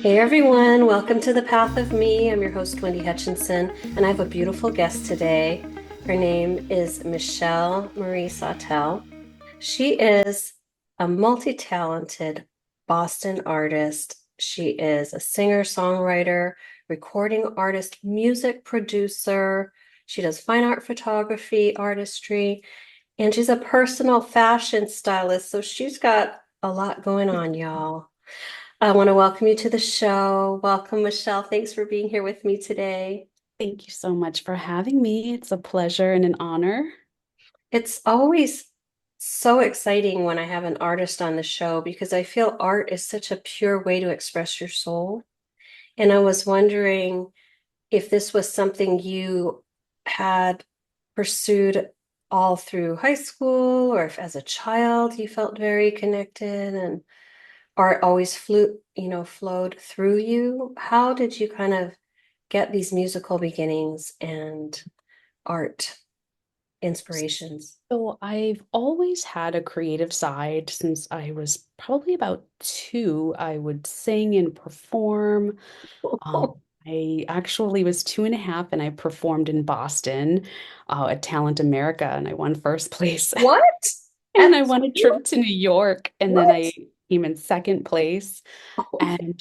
Hey everyone, welcome to the Path of Me. I'm your host, Wendy Hutchinson, and I have a beautiful guest today. Her name is Michelle Marie Sawtell. She is a multi-talented Boston artist. She is a singer, songwriter, recording artist, music producer. She does fine art photography, artistry, and she's a personal fashion stylist. So she's got a lot going on, y'all. I want to welcome you to the show. Welcome, Michelle. Thanks for being here with me today. Thank you so much for having me. It's a pleasure and an honor. It's always so exciting when I have an artist on the show because I feel art is such a pure way to express your soul. And I was wondering if this was something you had pursued all through high school, or if as a child you felt very connected and art always flowed through you. How did you kind of get these musical beginnings and art inspirations? So I've always had a creative side since I was probably about two. I would sing and perform. Um, I actually was 2.5 and I performed in Boston at Talent America and I won first place. What? And At I won a two? trip to New York and then What? I came in second place. Oh, And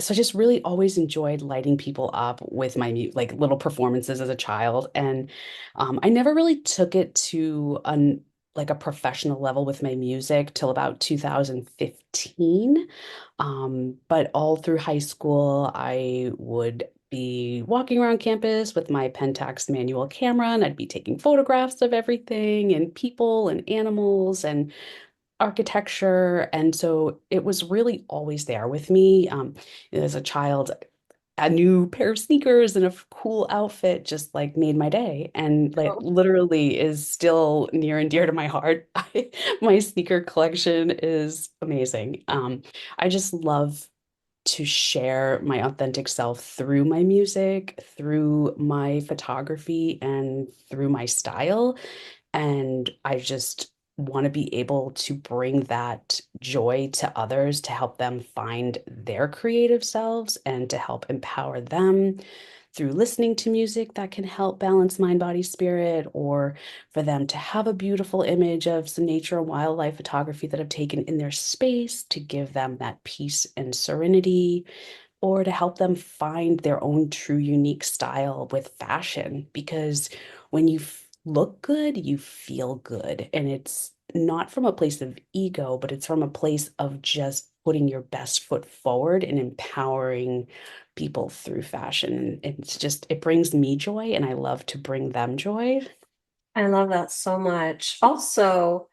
so I just really always enjoyed lighting people up with my like little performances as a child, and I never really took it to an like a professional level with my music till about 2015. But all through high school, I would be walking around campus with my Pentax manual camera, and I'd be taking photographs of everything and people and animals and architecture. And so it was really always there with me. As a child, a new pair of sneakers and a cool outfit just like made my day. And like oh. literally is still near and dear to my heart. My sneaker collection is amazing. I just love to share my authentic self through my music, through my photography, and through my style. And I just want to be able to bring that joy to others to help them find their creative selves and to help empower them through listening to music that can help balance mind, body, spirit, or for them to have a beautiful image of some nature and wildlife photography that I've taken in their space to give them that peace and serenity, or to help them find their own true unique style with fashion. Because when you look good, you feel good. And it's not from a place of ego, but it's from a place of just putting your best foot forward and empowering people through fashion. And it's just, it brings me joy, and I love to bring them joy. I love that so much. Also,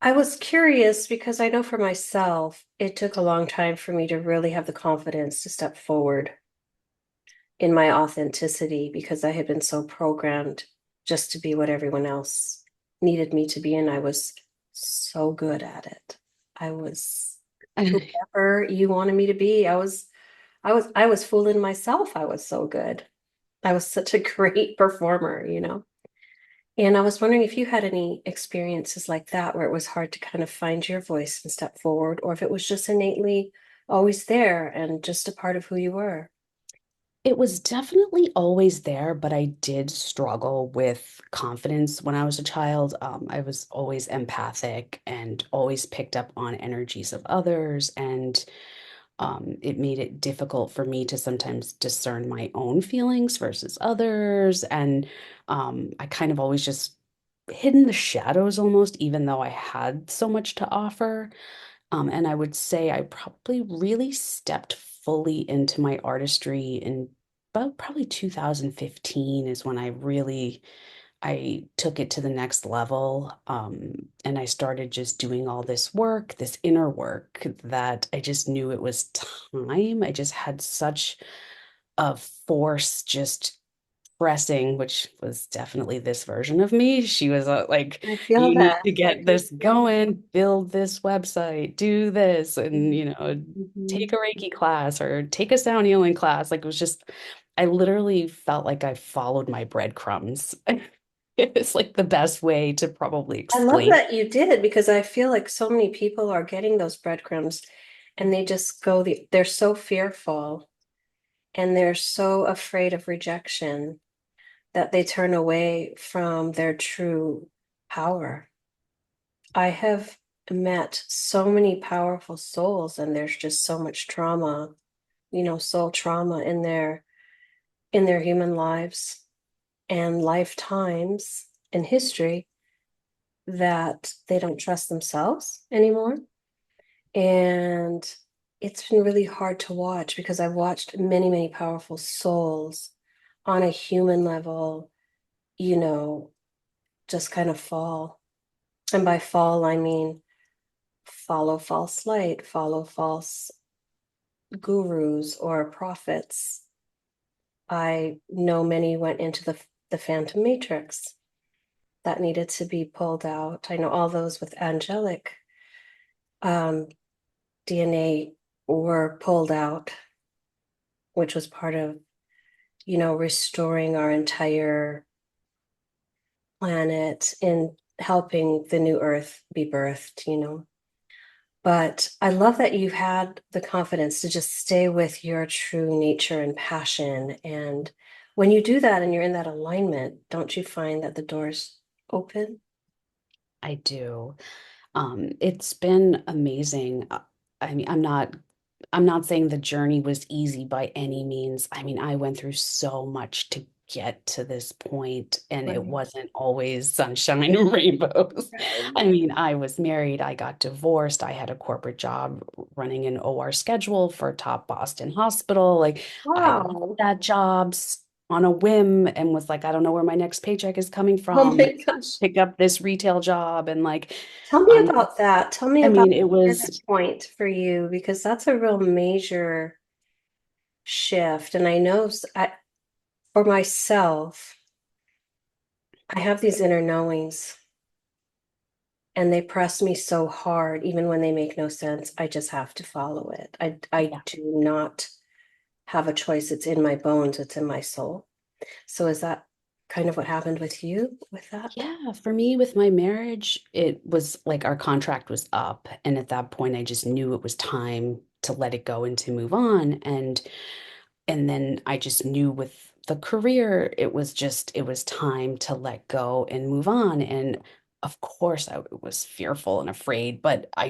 I was curious because I know for myself, it took a long time for me to really have the confidence to step forward in my authenticity because I had been so programmed just to be what everyone else needed me to be, and I was so good at it. I was whoever you wanted me to be. I was fooling myself. I was so good. I was such a great performer. And I was wondering if you had any experiences like that where it was hard to kind of find your voice and step forward, or if it was just innately always there and just a part of who you were. It was definitely always there, but I did struggle with confidence when I was a child. I was always empathic and always picked up on energies of others, and it made it difficult for me to sometimes discern my own feelings versus others. And I kind of always just hid in the shadows almost, even though I had so much to offer. And I would say I probably really stepped fully into my artistry in about probably 2015 is when I took it to the next level. And I started just doing all this work, this inner work that I just knew it was time. I just had such a force just pressing, which was definitely this version of me. She was like, I feel you need that. to I get do this feel going, build this website, do this, and, take Mhm. a Reiki class or take a sound healing class. Like it was just, I literally felt like I followed my breadcrumbs. It's like the best way to probably I love explain. that you did because I feel like so many people are getting those breadcrumbs and they just they're so fearful and they're so afraid of rejection that they turn away from their true power. I have met so many powerful souls, and there's just so much trauma, soul trauma in their human lives and lifetimes in history that they don't trust themselves anymore. And it's been really hard to watch because I've watched many, many powerful souls on a human level, you know, just kind of fall. And by fall, I mean follow false light, follow false gurus or prophets. I know many went into the Phantom Matrix that needed to be pulled out. I know all those with angelic um, DNA were pulled out, which was part of, restoring our entire planet and helping the new earth be birthed. But I love that you've had the confidence to just stay with your true nature and passion. And when you do that and you're in that alignment, don't you find that the doors open? I do. It's been amazing. I mean, I'm not saying the journey was easy by any means. I mean, I went through so much to get to this point, and it Right. wasn't always sunshine and rainbows. Right. I mean, I was married, I got divorced, I had a corporate job running an OR schedule for a top Boston hospital. Like, I left Wow. that job on a whim and was like, I don't know where my next paycheck is coming Oh from. my gosh. Pick up this retail job and like, Tell me um, about that. Tell me I about mean, it the pivot was, point for you because that's a real major shift. And I know for myself, I have these inner knowings and they press me so hard, even when they make no sense. I just have to follow it. I yeah. do not have a choice. It's in my bones, it's in my soul. So is that kind of what happened with you with that? Yeah, for me with my marriage, it was like our contract was up. And at that point, I just knew it was time to let it go and to move on. And then I just knew with the career, it was time to let go and move on. And of course, I was fearful and afraid, but I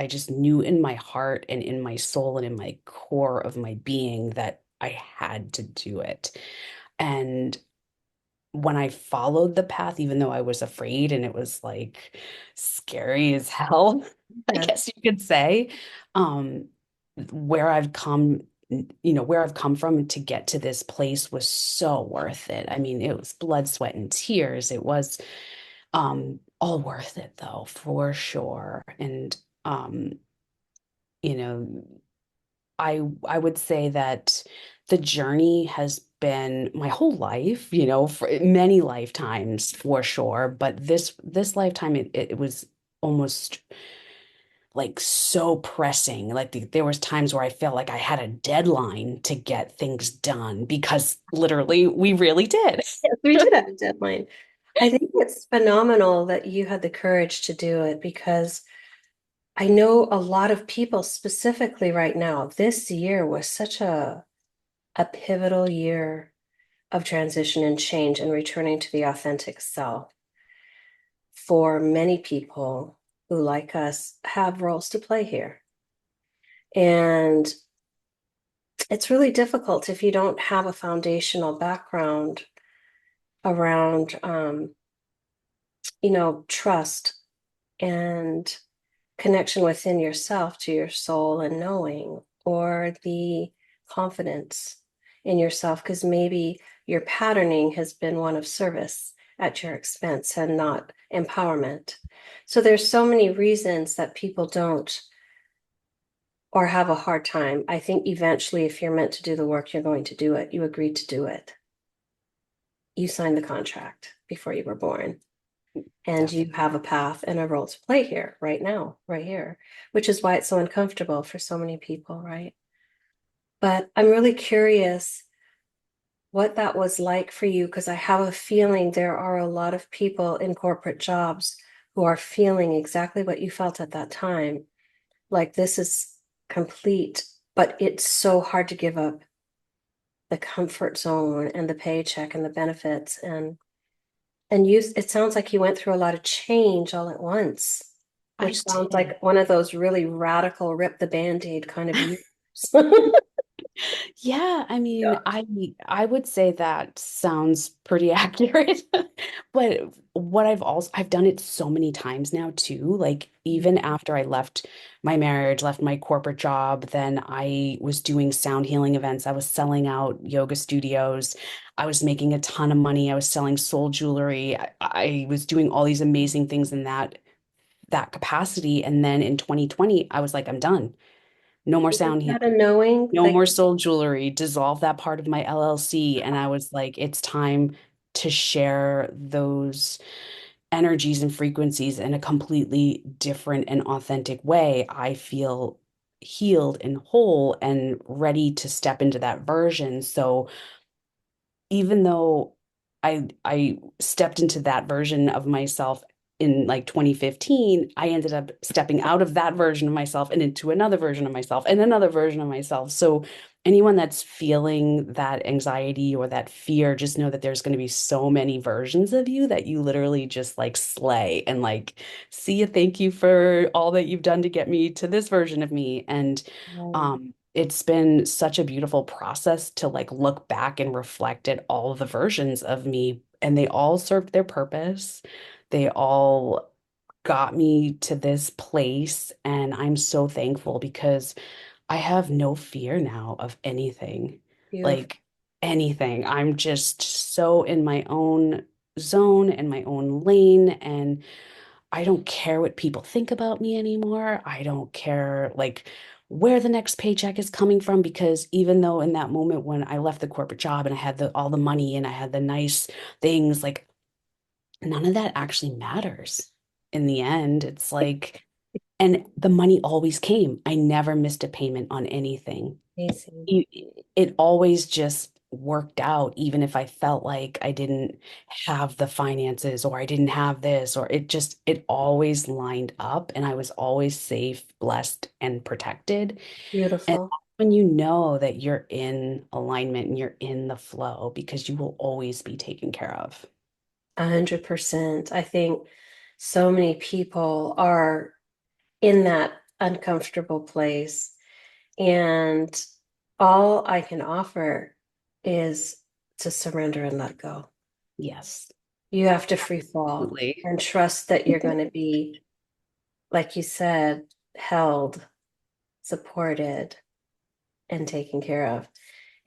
just knew in my heart and in my soul and in my core of my being that I had to do it. And when I followed the path, even though I was afraid and it was like scary as hell, I Yes. guess you could say, um, where I've come, where I've come from to get to this place was so worth it. I mean, it was blood, sweat, and tears. It was all worth it though, for sure. And you know, I would say that the journey has been my whole life, for many lifetimes for sure. But this lifetime, it was almost like so pressing. Like there was times where I felt like I had a deadline to get things done because literally we really did. Yes, we did have a deadline. I think it's phenomenal that you had the courage to do it because I know a lot of people specifically right now, this year was such a pivotal year of transition and change and returning to the authentic self for many people who, like us, have roles to play here. And it's really difficult if you don't have a foundational background around, trust and connection within yourself to your soul and knowing, or the confidence in yourself, because maybe your patterning has been one of service at your expense and not empowerment. So there's so many reasons that people don't or have a hard time. I think eventually, if you're meant to do the work, you're going to do it. You agreed to do it. You signed the contract before you were born. And you Definitely. have a path and a role to play here, right now, right here, which is why it's so uncomfortable for so many people, right? But I'm really curious what that was like for you, because I have a feeling there are a lot of people in corporate jobs who are feeling exactly what you felt at that time. Like this is complete, but it's so hard to give up the comfort zone and the paycheck and the benefits and you it sounds like you went through a lot of change all at once, I which sounds did. like one of those really radical rip the band-aid kind of years. Yeah, I mean, Yeah. I would say that sounds pretty accurate. But what I've done it so many times now too. Like even after I left my marriage, left my corporate job, then I was doing sound healing events. I was selling out yoga studios. I was making a ton of money. I was selling soul jewelry. I was doing all these amazing things in that capacity. And then in 2020, I was like, I'm done. No more Isn't sound that a healing. knowing? No Like, more soul jewelry, dissolve that part of my LLC. And I was like, it's time to share those energies and frequencies in a completely different and authentic way. I feel healed and whole and ready to step into that version. So even though I stepped into that version of myself in like 2015, I ended up stepping out of that version of myself and into another version of myself and another version of myself. So anyone that's feeling that anxiety or that fear, just know that there's going to be so many versions of you that you literally just like slay and like, see you, thank you for all that you've done to get me to this version of me. And right, it's been such a beautiful process to like look back and reflect at all of the versions of me, and they all served their purpose. They all got me to this place, and I'm so thankful because I have no fear now of anything. beautiful. Like anything. I'm just so in my own zone and my own lane, and I don't care what people think about me anymore. I don't care like where the next paycheck is coming from, because even though in that moment when I left the corporate job and I had all the money and I had the nice things, like none of that actually matters in the end. It's like, and the money always came. I never missed a payment on anything. Amazing. It always just worked out, even if I felt like I didn't have the finances or I didn't have this, or it always lined up and I was always safe, blessed, and protected. And Beautiful. that's when you know that you're in alignment and you're in the flow, because you will always be taken care of. 100%. I think so many people are in that uncomfortable place. And all I can offer is to surrender and let go. Yes, You have to free fall absolutely. and trust that you're going to be, like you said, held, supported, and taken care of.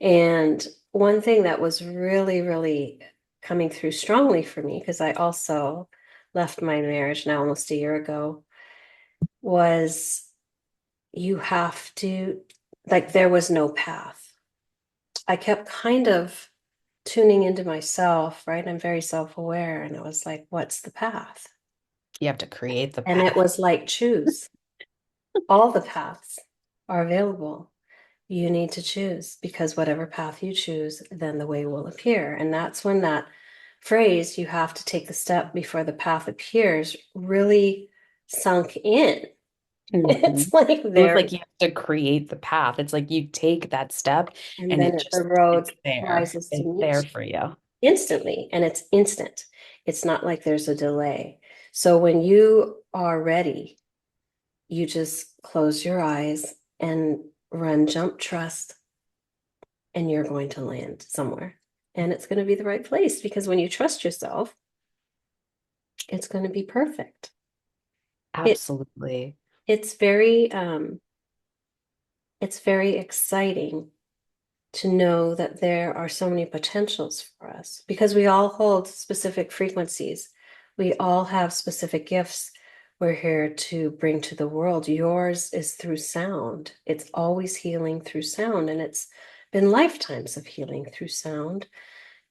And one thing that was really, really coming through strongly for me, because I also left my marriage now almost a year ago, was you have to, like, there was no path. I kept kind of tuning into myself, right? I'm very self-aware. And it was like, what's the path? You have to create the And it path. was like, choose. All the paths are available. You need to choose because whatever path you choose, then the way will appear. And that's when that phrase, you have to take the step before the path appears, really sunk in. It's Mhm. like Almost there, like you have to create the path. It's like you take that step and and then the road it's there. rises to It's meet there you for you. instantly, and it's instant. It's not like there's a delay. So when you are ready, you just close your eyes and run, jump, trust, and you're going to land somewhere. And it's going to be the right place because when you trust yourself, it's going to be perfect. It Absolutely. it's it's very exciting to know that there are so many potentials for us because we all hold specific frequencies. We all have specific gifts we're here to bring to the world. Yours is through sound. It's always healing through sound, and it's been lifetimes of healing through sound.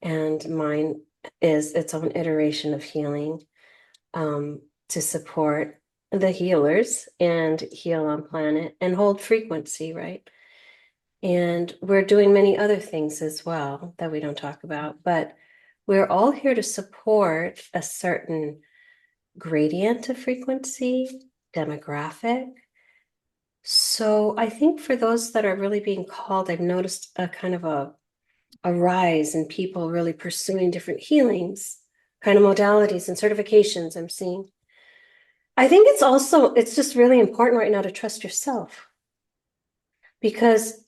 And mine is its own iteration of healing to support the healers and heal on planet and hold frequency, right? And we're doing many other things as well that we don't talk about, but we're all here to support a certain gradient of frequency, demographic, So I think for those that are really being called, I've noticed a kind of a rise in people really pursuing different healings, kind of modalities and certifications I'm seeing. I think it's just really important right now to trust yourself because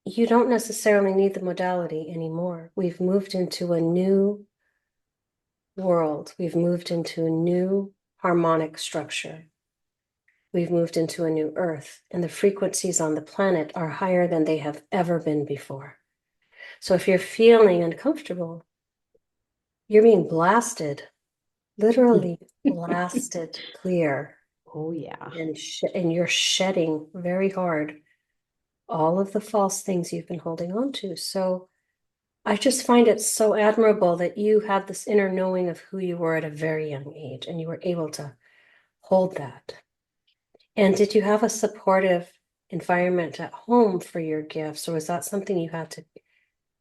you don't necessarily need the modality anymore. We've moved into a new world. We've moved into a new harmonic structure. We've moved into a new earth, and the frequencies on the planet are higher than they have ever been before. So if you're feeling uncomfortable, you're being blasted, literally blasted clear, Oh, yeah. and you're shedding very hard all of the false things you've been holding on to. So I just find it so admirable that you had this inner knowing of who you were at a very young age and you were able to hold that. And did you have a supportive environment at home for your gifts, or was that something you had to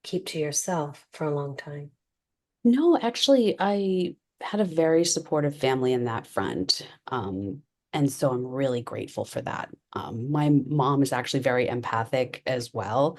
keep to yourself for a long time? No, actually, I had a very supportive family in that front. And so I'm really grateful for that. My mom is actually very empathic as well.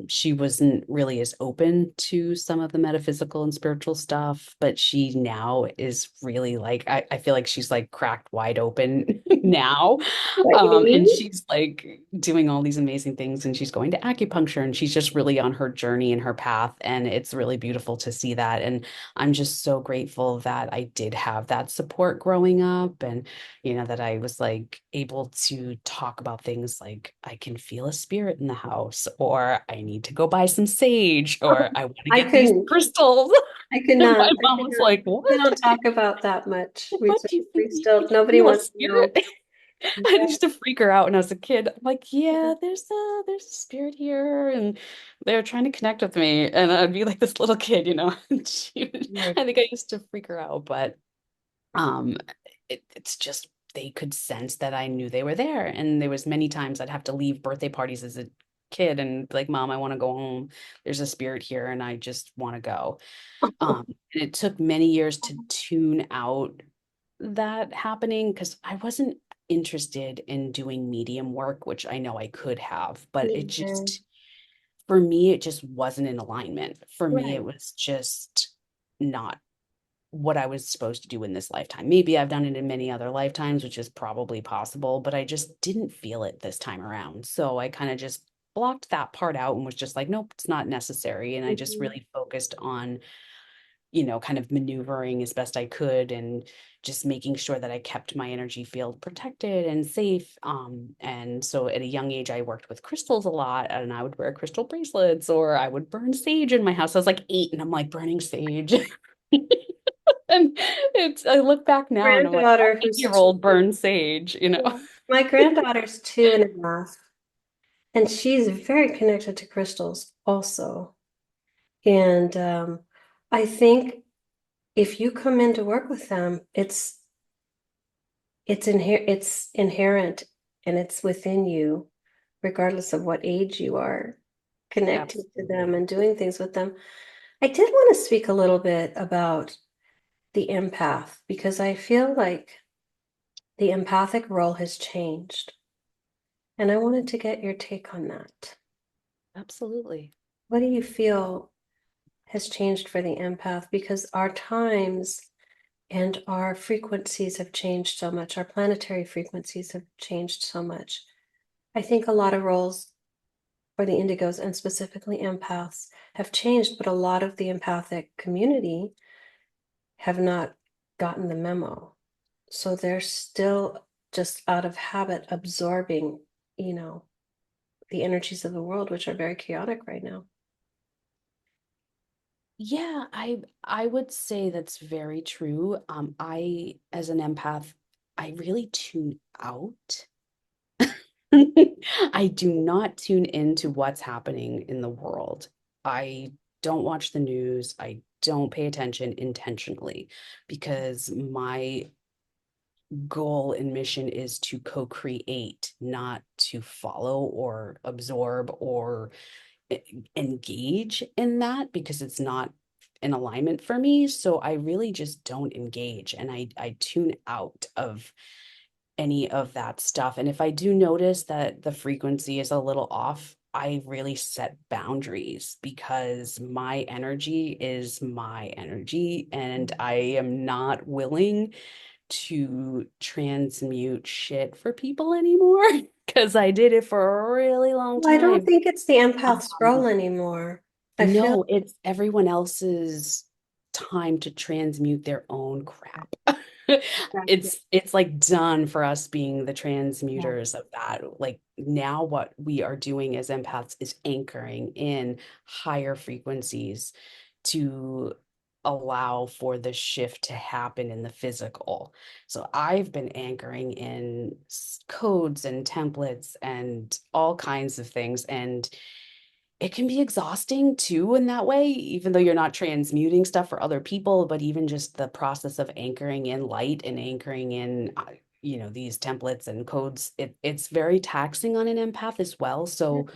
She wasn't really as open to some of the metaphysical and spiritual stuff, but she now is really like, I feel like she's like cracked wide open now. And Right. she's like doing all these amazing things, and she's going to acupuncture, and she's just really on her journey and her path. And it's really beautiful to see that. And I'm just so grateful that I did have that support growing up, and that I was like able to talk about things like I can feel a spirit in the house, or I need to go buy some sage, or I want to I get these couldn't. crystals. I could And my not. I mom could was not. like, We "What? don't talk about that much. What do you think? We You still, can nobody feel a wants to spirit?" know. I used to freak her out when I was a kid. I'm like, Yeah. "Yeah, there's a spirit here," and they're trying to connect with me, and I'd be like this little kid. And Right. I think I used to freak her out, but um, it's just they could sense that I knew they were there. And there was many times I'd have to leave birthday parties as a kid and be like, Mom, I want to go home. There's a spirit here and I just want to go. And it took many years to tune out that happening because I wasn't interested in doing medium work, which I know I could have, but it Yeah. just, for me, it just wasn't in alignment. For me, it Right. was just not what I was supposed to do in this lifetime. Maybe I've done it in many other lifetimes, which is probably possible, but I just didn't feel it this time around. So I kind of just blocked that part out and was just like, nope, it's not necessary. And I just Mhm. really focused on, kind of maneuvering as best I could and just making sure that I kept my energy field protected and safe. And so at a young age, I worked with crystals a lot, and I would wear crystal bracelets, or I would burn sage in my house. I was like 8 and I'm like burning sage. And I look back now and I'm like, what Granddaughter who's 8-year-old burns sage? yeah. My granddaughter's 2.5, and she's very connected to crystals also. And I think if you come in to work with them, it's inherent and it's within you, regardless of what age you are, connecting to them Absolutely. and doing things with them. I did want to speak a little bit about the empath because I feel like the empathic role has changed. And I wanted to get your take on that. Absolutely. What do you feel has changed for the empath? Because our times and our frequencies have changed so much. Our planetary frequencies have changed so much. I think a lot of roles for the indigos and specifically empaths have changed, but a lot of the empathic community have not gotten the memo. So they're still just out of habit absorbing, you know, the energies of the world, which are very chaotic right now. Yeah, I would say that's very true. I as an empath, I really tune out. I do not tune into what's happening in the world. I don't watch the news. I don't pay attention intentionally because my goal and mission is to co-create, not to follow or absorb or engage in that because it's not in alignment for me. So I really just don't engage and I tune out of any of that stuff. And if I do notice that the frequency is a little off, I really set boundaries because my energy is my energy, and I am not willing to transmute shit for people anymore because I did it for a really long Well, I don't time. think it's the empath's role Um, anymore. I feel no, it's everyone else's time to transmute their own crap. exactly. It's like done for us being the Yeah. transmuters of that. Like now what we are doing as empaths is anchoring in higher frequencies to allow for the shift to happen in the physical. So I've been anchoring in codes and templates and all kinds of things, and it can be exhausting too in that way, even though you're not transmuting stuff for other people, but even just the process of anchoring in light and anchoring in, these templates and codes, it's very taxing on an empath as well. So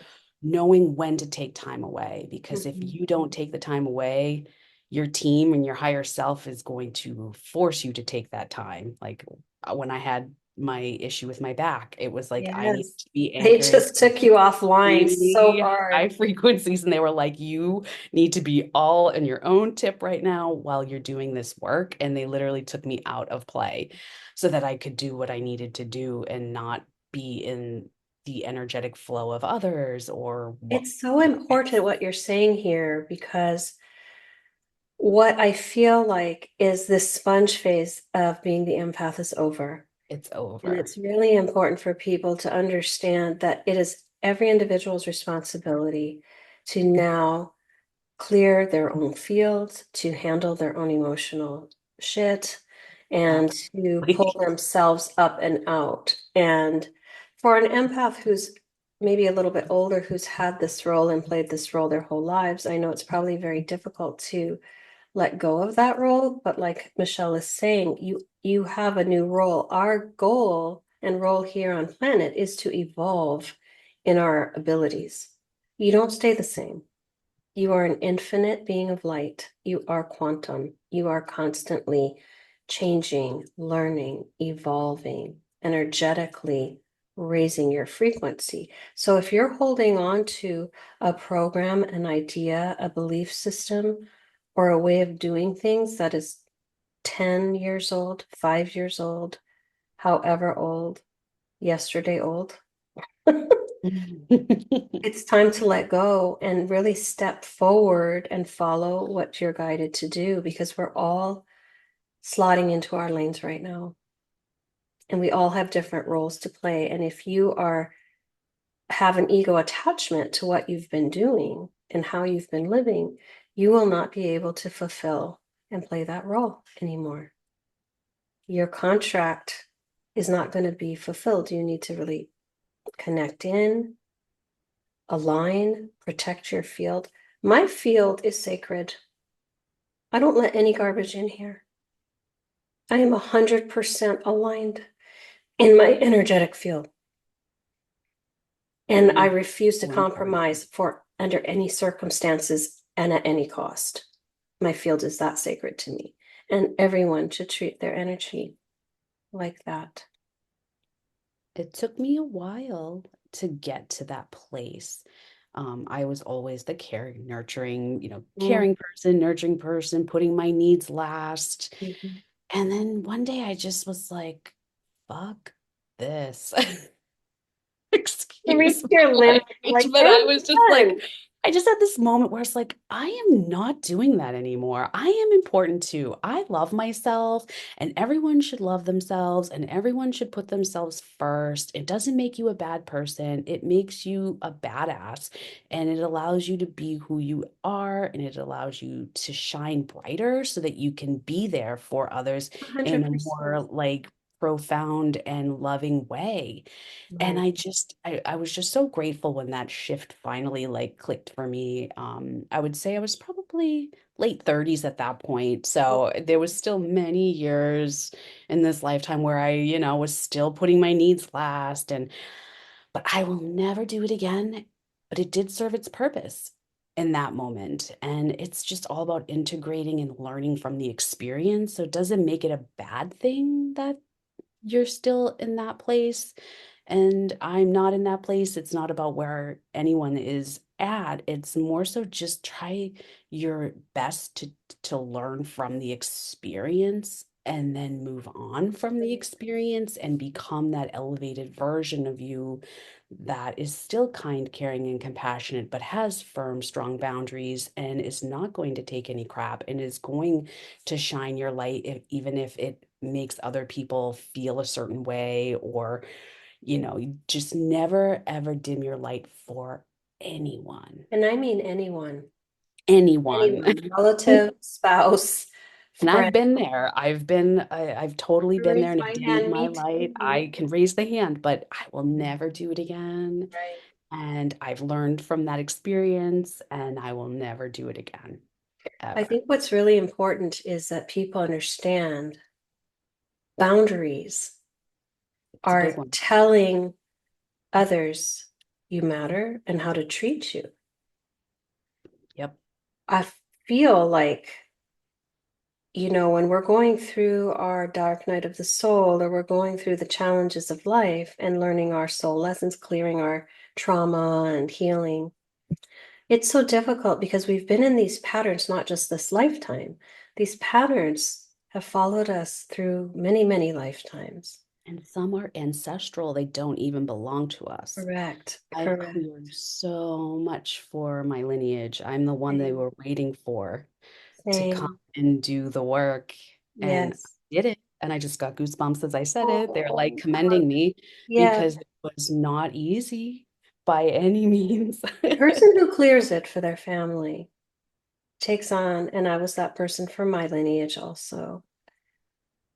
knowing when to take time away, because if Mhm. you don't take the time away, your team and your higher self is going to force you to take that time. Like when I had my issue with my back, it was like I need Yes. to be They anchoring just took you offline so really hard. high frequencies, and they were like, you need to be all in your own tip right now while you're doing this work. And they literally took me out of play so that I could do what I needed to do and not be in the energetic flow of others or what. It's so important what you're saying here because what I feel like is this sponge phase of being the empath is over. It's And over. it's really important for people to understand that it is every individual's responsibility to now clear their own fields, to handle their own emotional shit, and to pull Absolutely. themselves up and out. And for an empath who's maybe a little bit older, who's had this role and played this role their whole lives, I know it's probably very difficult to let go of that role. But like Michelle is saying, you have a new role. Our goal and role here on planet is to evolve in our abilities. You don't stay the same. You are an infinite being of light. You are quantum. You are constantly changing, learning, evolving, energetically raising your frequency. So if you're holding on to a program, an idea, a belief system, or a way of doing things that is 10 years old, 5 years old, however old, yesterday old, it's time to let go and really step forward and follow what you're guided to do because we're all slotting into our lanes right now. And we all have different roles to play. And if you are have an ego attachment to what you've been doing and how you've been living, you will not be able to fulfill and play that role anymore. Your contract is not going to be fulfilled. You need to really connect in, align, protect your field. My field is sacred. I don't let any garbage in here. I am 100% aligned in my energetic field. And I Mm, refuse to so important. compromise for under any circumstances and at any cost. My field is that sacred to me. And everyone should treat their energy like that. It took me a while to get to that place. I was always the caring, nurturing, caring person, nurturing person, putting my needs last. Mhm. And then one day I just was like, fuck this. You Excuse reach your my limit, language, like, but I'm I was just like, done. I just had this moment where it's like, I am not doing that anymore. I am important too. I love myself, and everyone should love themselves, and everyone should put themselves first. It doesn't make you a bad person, it makes you a badass, and it allows you to be who you are, and it allows you to shine brighter so that you can be there for others in a 100%. more like profound and loving way. And Right. I was just so grateful when that shift finally like clicked for me. I would say I was probably late 30s at that point. So there was still many years in this lifetime where I, was still putting my needs last, and but I will never do it again. But it did serve its purpose in that moment. And it's just all about integrating and learning from the experience. So it doesn't make it a bad thing that you're still in that place and I'm not in that place. It's not about where anyone is at. It's more so just try your best to learn from the experience and then move on from the experience and become that elevated version of you that is still kind, caring, and compassionate, but has firm, strong boundaries and is not going to take any crap and is going to shine your light even if it makes other people feel a certain way, or you just never ever dim your light for anyone. And I mean anyone, Anyone. anyone, relative, spouse, And friend. I've been there. I've totally I been there raise and have my dimmed hand, my me light. too. I can raise the hand, but I will never do it again. Right. And I've learned from that experience and I will never do it again, I ever. think what's really important is that people understand boundaries It's a big are one. telling others you matter and how to treat you. Yep. I feel like, when we're going through our dark night of the soul, or we're going through the challenges of life and learning our soul lessons, clearing our trauma and healing, it's so difficult because we've been in these patterns, not just this lifetime. These patterns have followed us through many, many lifetimes. And some are ancestral, they don't even belong to us. Correct. I've Correct. cleared so much for my lineage. I'm the one they Same. were waiting for to come Same. and do the work. And I Yes. did it. And I just got goosebumps as I said it. They're like Oh, commending me yeah. because it was not easy by any means. The person who clears it for their family takes on, and I was that person for my lineage also.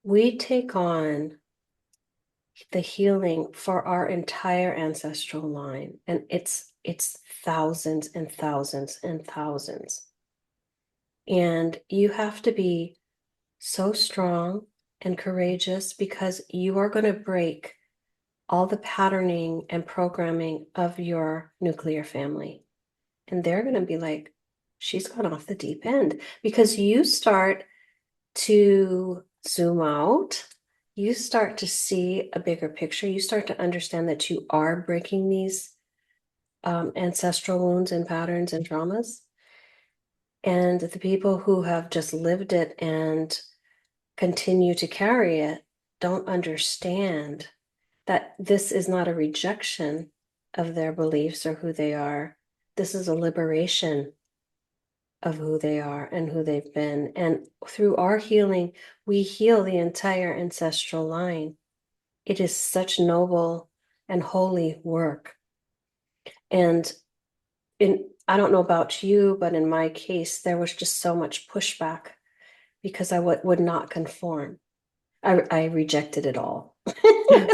We take on the healing for our entire ancestral line, and it's thousands and thousands and thousands. And you have to be so strong and courageous because you are going to break all the patterning and programming of your nuclear family. And they're going to be like, she's gone off the deep end because you start to zoom out. You start to see a bigger picture. You start to understand that you are breaking these ancestral wounds and patterns and traumas. And the people who have just lived it and continue to carry it don't understand that this is not a rejection of their beliefs or who they are. This is a liberation of who they are and who they've been. And through our healing, we heal the entire ancestral line. It is such noble and holy work. And I don't know about you, but in my case, there was just so much pushback because I would not conform. I rejected it all.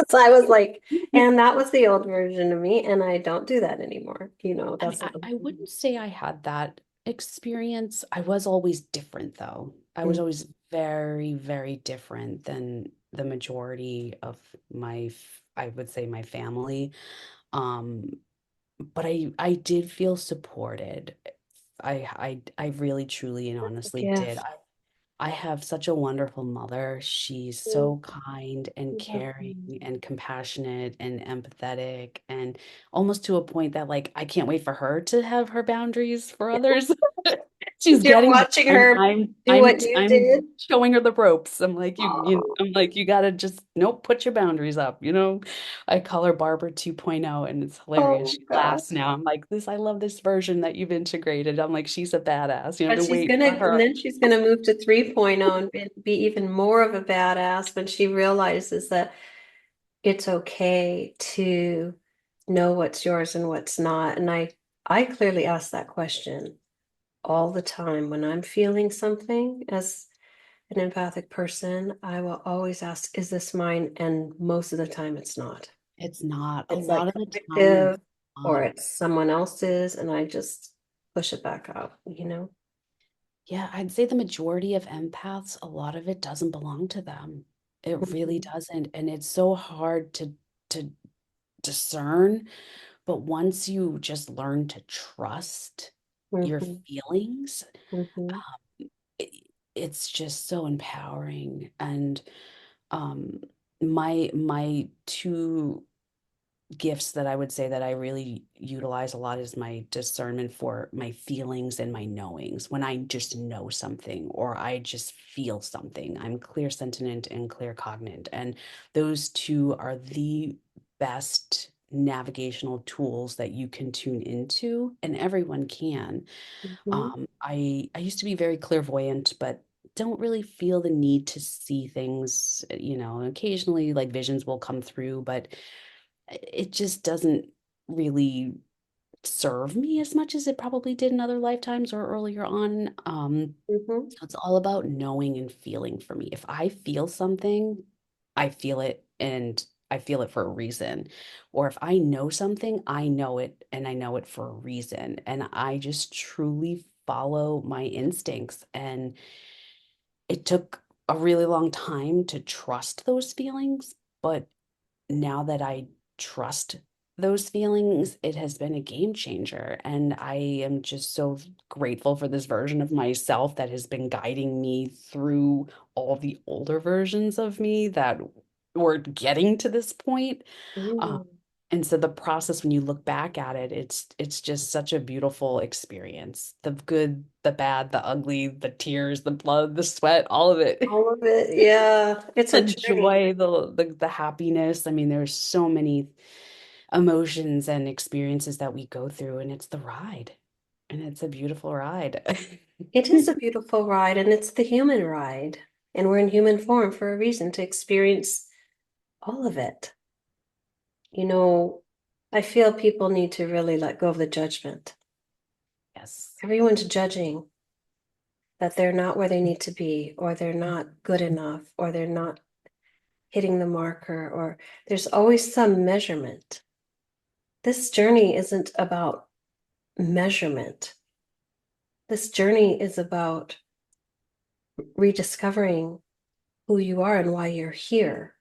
So I was like, and that was the old version of me, and I don't do that anymore. I mean, That's I wouldn't say I had that experience. I was always different, though. I was mm, always very, very different than the majority of I would say my family. Um, but I did feel supported. I really, truly, and that's a honestly did. gift. I have such a wonderful mother. She's Mm, so kind and caring lovely. and compassionate and empathetic, and almost to a point that like I can't wait for her to have her boundaries for others. She's You're getting there. watching her do what you did. I'm showing her the ropes. I'm like Oh, I'm like you gotta just nope, put your boundaries up, you know. I call her Barbara 2.0 and it's hilarious. oh She God. laughs now. I'm like this I love this version that you've integrated. I'm like she's a badass. I've But been waiting for and her. then she's gonna move to 3.0 and be even more of a badass when she realizes that it's okay to know what's yours and what's not. And I clearly ask that question all the time when I'm feeling something as an empathic person. I will always ask, is this mine? And most of the time it's not. It's not. A It's lot like of the time it's collective or not. it's someone else's, and I just push it back out. Yeah, I'd say the majority of empaths, a lot of it doesn't belong to them. It really Mhm. doesn't. And it's so hard to discern. But once you just learn to trust your Mhm. feelings, Mhm. it, it's just so empowering. And um my two gifts that I would say that I really utilize a lot is my discernment for my feelings and my knowings. When I just know something or I just feel something, I'm clear sentient and clear cognate. And those two are the best navigational tools that you can tune into, and everyone can. Mhm. I used to be very clairvoyant, but don't really feel the need to see things, occasionally like visions will come through, but it just doesn't really serve me as much as it probably did in other lifetimes or earlier on. Mhm. So it's all about knowing and feeling for me. If I feel something, I feel it and I feel it for a reason. Or if I know something, I know it and I know it for a reason. And I just truly follow my instincts. And it took a really long time to trust those feelings, but now that I trust those feelings, it has been a game changer. And I am just so grateful for this version of myself that has been guiding me through all the older versions of me that were getting to this point. Uh, Mm. and so the process, when you look back at it, it's just such a beautiful experience. The good, the bad, the ugly, the tears, the blood, the sweat, all of it. All of it. Yeah. It's The a journey. joy, the happiness. I mean, there's so many emotions and experiences that we go through, and it's the ride. And it's a beautiful ride. It is a beautiful ride, and it's the human ride. And we're in human form for a reason to experience all of it. You know, I feel people need to really let go of the judgment. Yes. Everyone's judging that they're not where they need to be, or they're not good enough, or they're not hitting the marker, or there's always some measurement. This journey isn't about measurement. This journey is about rediscovering who you are and why you're here.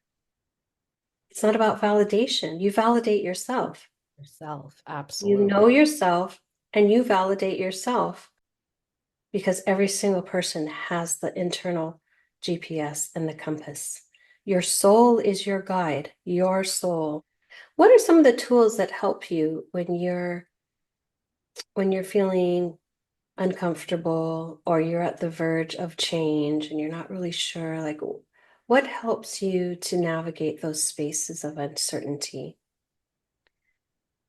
It's not about validation. You validate yourself. Yourself. You know Absolutely. yourself and you validate yourself because every single person has the internal GPS and the compass. Your soul is your guide, your soul. What are some of the tools that help you when you're feeling uncomfortable or you're at the verge of change and you're not really sure, like what helps you to navigate those spaces of uncertainty?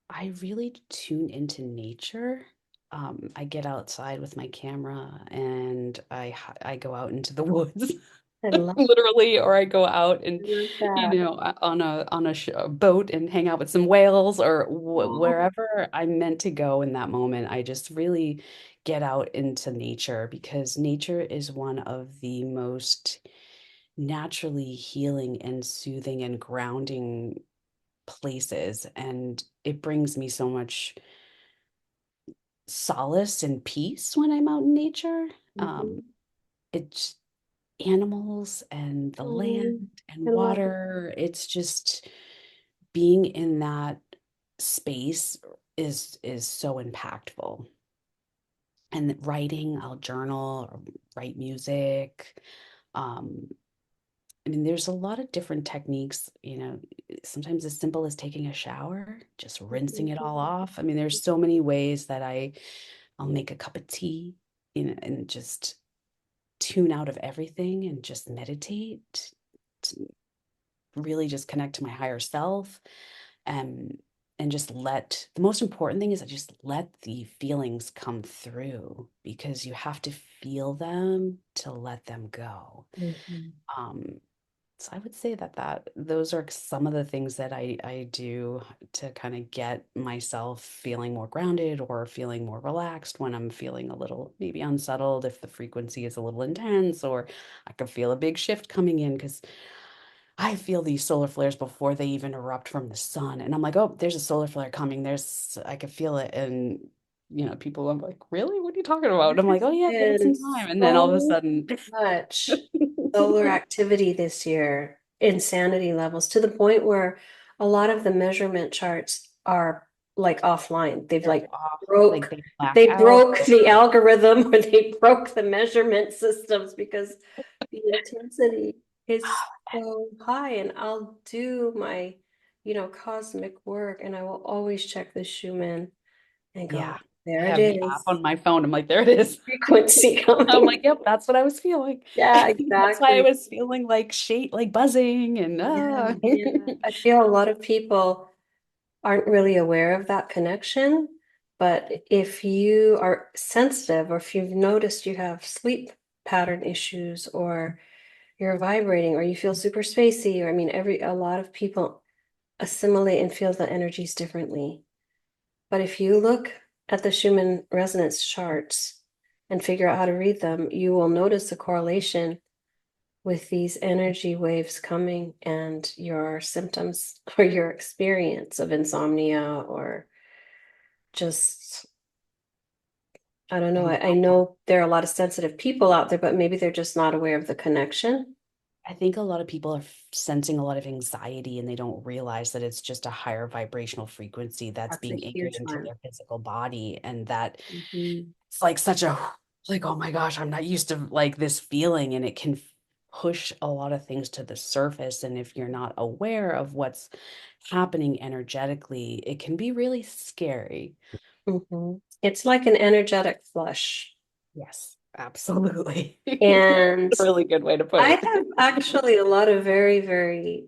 I really tune into nature. I get outside with my camera and I go out into the woods. I love Literally, or I go out and that. a boat and hang out with some whales or Oh. wherever I'm meant to go in that moment. I just really get out into nature because nature is one of the most naturally healing and soothing and grounding places, and it brings me so much solace and peace when I'm out in nature. Mhm. It's animals and the land Oh, and I love it. water. It's just being in that space is so impactful. And writing, I'll journal or write music. Um, I mean, there's a lot of different techniques, sometimes as simple as taking a shower, just rinsing it all off. I mean, there's so many ways that I'll make a cup of tea, and just tune out of everything and just meditate, to really just connect to my higher self, and just let the most important thing is I just let the feelings come through because you have to feel them to let them go. Mhm. Um, so I would say that those are some of the things that I do to kind of get myself feeling more grounded or feeling more relaxed when I'm feeling a little maybe unsettled, if the frequency is a little intense, or I can feel a big shift coming in because I feel these solar flares before they even erupt from the sun. And I'm like, oh, there's a solar flare coming. I can feel it. And people are like, really? What are you talking about? And I'm like, There's oh yeah, give it been some time. And then all of a so sudden, much solar activity this year, insanity levels, to the point where a lot of the measurement charts are like offline. They've they're like off, like broke they black they out. broke the algorithm or they broke the measurement systems because the intensity. is so high, and I'll do my, cosmic work, and I will always check the Schumann and Yeah. go, I there it have the app is, on my phone. I'm like, there it is. frequency I'm like, coming. yep, that's what I was feeling. Yeah, That's why I exactly. was feeling like shake, like buzzing and Yeah, yeah. I feel a lot of people aren't really aware of that connection, but if you are sensitive, or if you've noticed you have sleep pattern issues, or you're vibrating, or you feel super spacey, or I mean, a lot of people assimilate and feel the energies differently. But if you look at the Schumann resonance charts and figure out how to read them, you will notice a correlation with these energy waves coming and your symptoms or your experience of insomnia, or just, I don't know. I know there are a lot of sensitive people out there, but maybe they're just not aware of the connection. I think a lot of people are sensing a lot of anxiety and they don't realize that it's just a higher vibrational frequency that's That's a being anchored huge into one. their physical body. And that Mhm. it's like such a, like, oh my gosh, I'm not used to like this feeling. And it can push a lot of things to the surface. And if you're not aware of what's happening energetically, it can be really scary. It's like an energetic flush. Yes, absolutely. And A really good way to put I it. have actually a lot of very, very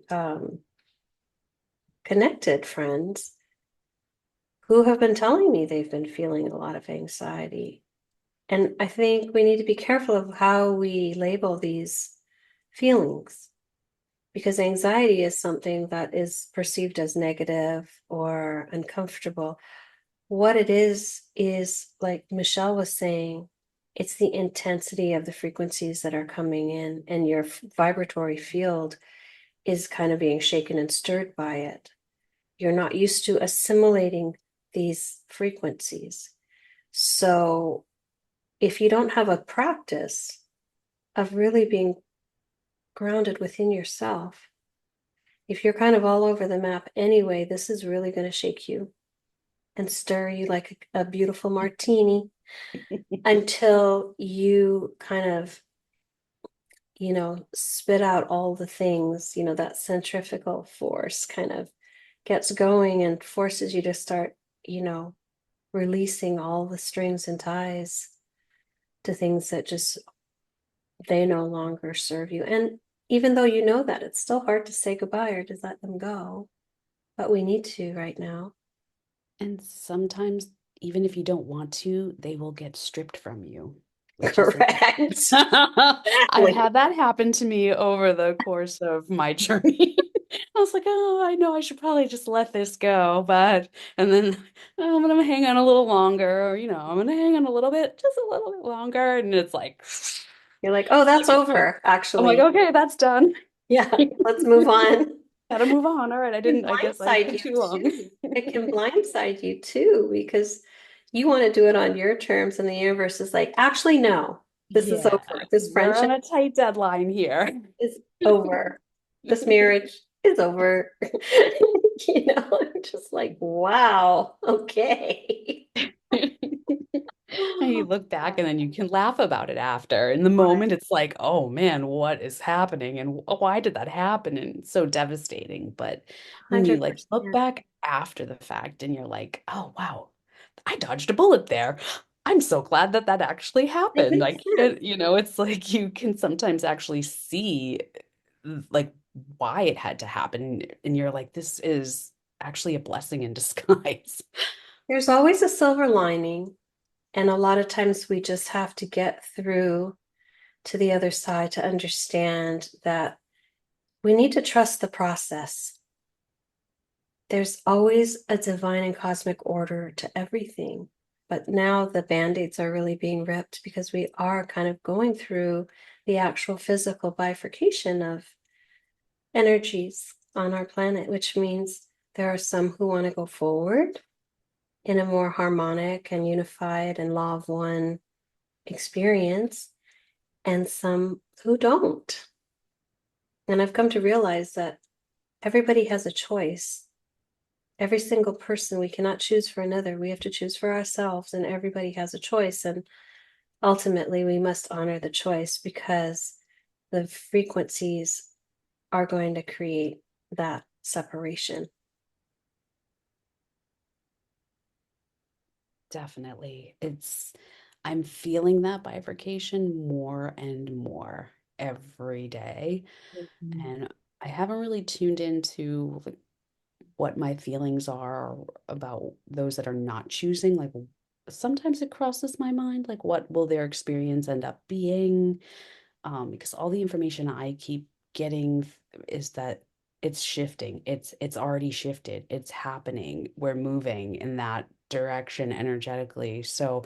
connected friends who have been telling me they've been feeling a lot of anxiety. And I think we need to be careful of how we label these feelings, because anxiety is something that is perceived as negative or uncomfortable. What it is like Michelle was saying, it's the intensity of the frequencies that are coming in, and your vibratory field is kind of being shaken and stirred by it. You're not used to assimilating these frequencies. So if you don't have a practice of really being grounded within yourself, if you're kind of all over the map anyway, this is really going to shake you and stir you like a beautiful martini until you kind of, spit out all the things, that centrifugal force kind of gets going and forces you to start, you know, releasing all the strings and ties to things that just they no longer serve you. And even though you know that, it's still hard to say goodbye or to let them go, but we need to right now. And sometimes, even if you don't want to, they will get stripped from you, which is like, Correct. I've Exactly. had that happen to me over the course of my journey. I was like, oh, I know I should probably just let this go, but, and then oh, I'm gonna hang on a little longer, or, I'm gonna hang on a little bit, just a little bit longer. And it's like, You're like, oh, that's over, I'm like, actually. okay, that's done. Yeah, let's move on. Gotta move on. All right, Can I guess I blindside took you too long. too. It can blindside you too, because you want to do it on your terms, and the universe is like, actually, no, this is Yeah, over. This we're on friendship a tight deadline here. is over. This marriage is over. I'm just like, wow, okay. And you look back and then you can laugh about it after. In the moment, it's like, oh man, what is happening? And why did that happen? And it's so devastating. But when you like look 100%. back after the fact and you're like, oh wow, I dodged a bullet there. I'm so glad that that actually It happened. I makes sense. can't, it's like you can sometimes actually see like why it had to happen. And you're like, this is actually a blessing in disguise. There's always a silver lining, and a lot of times we just have to get through to the other side to understand that we need to trust the process. There's always a divine and cosmic order to everything. But now the band-aids are really being ripped because we are kind of going through the actual physical bifurcation of energies on our planet, which means there are some who want to go forward in a more harmonic and unified and law of one experience, and some who don't. And I've come to realize that everybody has a choice. Every single person, we cannot choose for another. We have to choose for ourselves, and everybody has a choice. And ultimately, we must honor the choice, because the frequencies are going to create that separation. Definitely. I'm feeling that bifurcation more and more every day. Mhm. And I haven't really tuned into like what my feelings are about those that are not choosing. Like sometimes it crosses my mind, like what will their experience end up being? Because all the information I keep getting is that it's shifting. It's already shifted. It's happening. We're moving in that direction energetically. So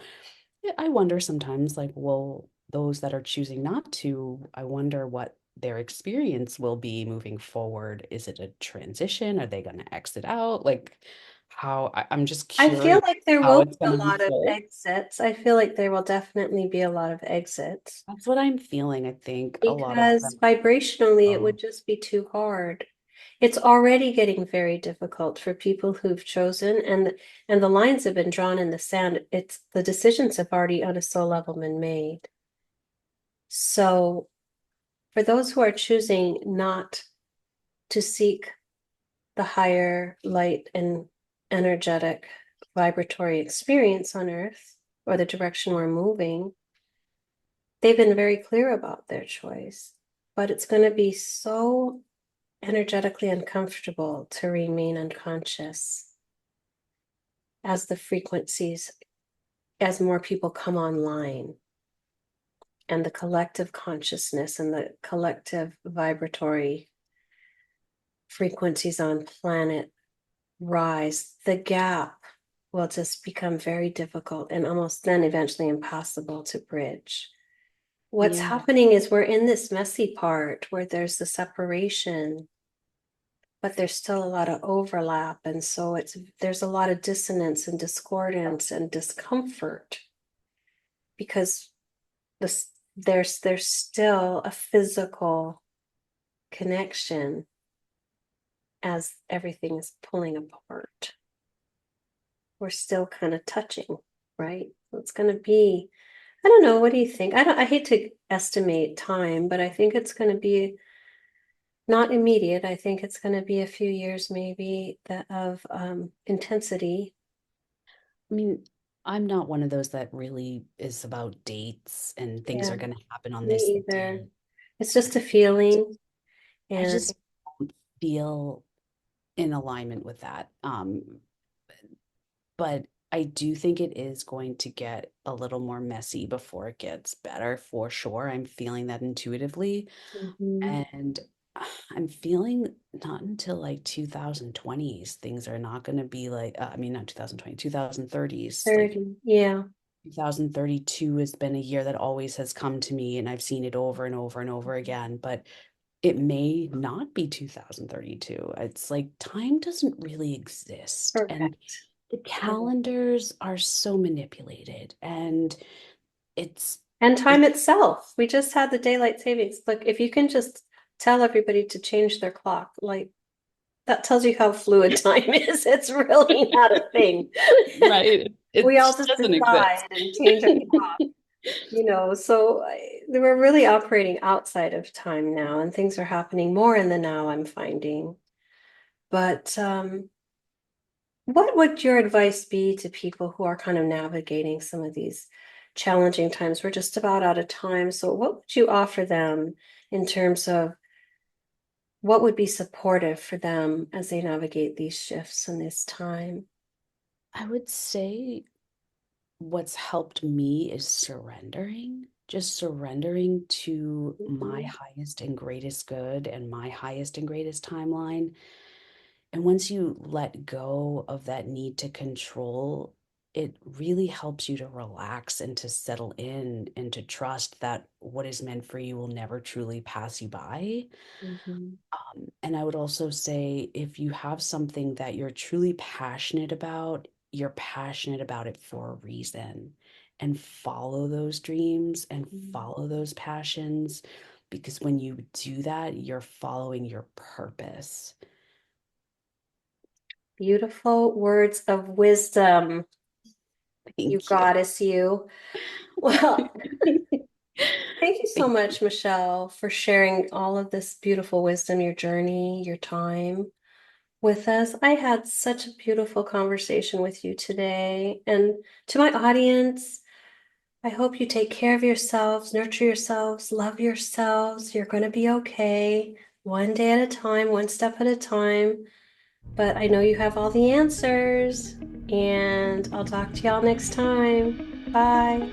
yeah, I wonder sometimes, like, well, those that are choosing not to, I wonder what their experience will be moving forward. Is it a transition? Are they going to exit out? Like, I'm just I feel curious like there how will it's be a going to lot of unfold. exits. I feel like there will definitely be a lot of exits That's what I'm feeling. I think a lot of because them. vibrationally it Oh, would just be too hard. It's already getting very difficult for people who've chosen and the lines have been drawn in the sand. It's the decisions have already on a soul level been made. So for those who are choosing not to seek the higher light and energetic vibratory experience on earth or the direction we're moving, they've been very clear about their choice. But it's going to be so energetically uncomfortable to remain unconscious as the frequencies, as more people come online and the collective consciousness and the collective vibratory frequencies on planet rise, the gap will just become very difficult and almost then eventually impossible to bridge. What's yeah. happening is we're in this messy part where there's the separation, but there's still a lot of overlap. And so there's a lot of dissonance and discordance and discomfort because there's still a physical connection as everything is pulling apart. We're still kind of touching, right? So it's going to be, I don't know, what do you think? I hate to estimate time, but I think it's going to be not immediate. I think it's going to be a few years maybe of intensity. I mean, I'm not one of those that really is about dates and things Yeah, are going to happen on this me either. date. It's just a feeling. I And just don't feel in alignment with that. But I do think it is going to get a little more messy before it gets better, for sure. I'm feeling that intuitively. mhm, And I'm feeling not until like 2020s, things are not going to be like, I mean, not 2020, 2030s. Like 30. Yeah. 2032 has been a year that always has come to me, and I've seen it over and over and over again. But it may not be 2032. It's like time doesn't really exist. And Perfect. the Yeah. calendars are so manipulated. And it's, And time it, itself. We just had the daylight savings. Look, if you can just tell everybody to change their clock, like that tells you how fluid time is. It's really not a thing. right. We It all just just doesn't exist. decide and change our clock, so we're really operating outside of time now, and things are happening more in the now, I'm finding. But what would your advice be to people who are kind of navigating some of these challenging times? We're just about out of time. So, what would you offer them in terms of what would be supportive for them as they navigate these shifts in this time? I would say what's helped me is surrendering, just surrendering to my Mhm, highest and greatest good and my highest and greatest timeline. And once you let go of that need to control, it really helps you to relax and to settle in and to trust that what is meant for you will never truly pass you by. mhm, And I would also say if you have something that you're truly passionate about, you're passionate about it for a reason. And follow those dreams and mhm. follow those passions, because when you do that, you're following your purpose. Beautiful words of wisdom, you Thank you. goddess, you. Well, Thank you so Thank you. much, Michelle, for sharing all of this beautiful wisdom, your journey, your time with us. I had such a beautiful conversation with you today. And to my audience, I hope you take care of yourselves, nurture yourselves, love yourselves. You're going to be okay, one day at a time, one step at a time. But I know you have all the answers, and I'll talk to y'all next time. Bye.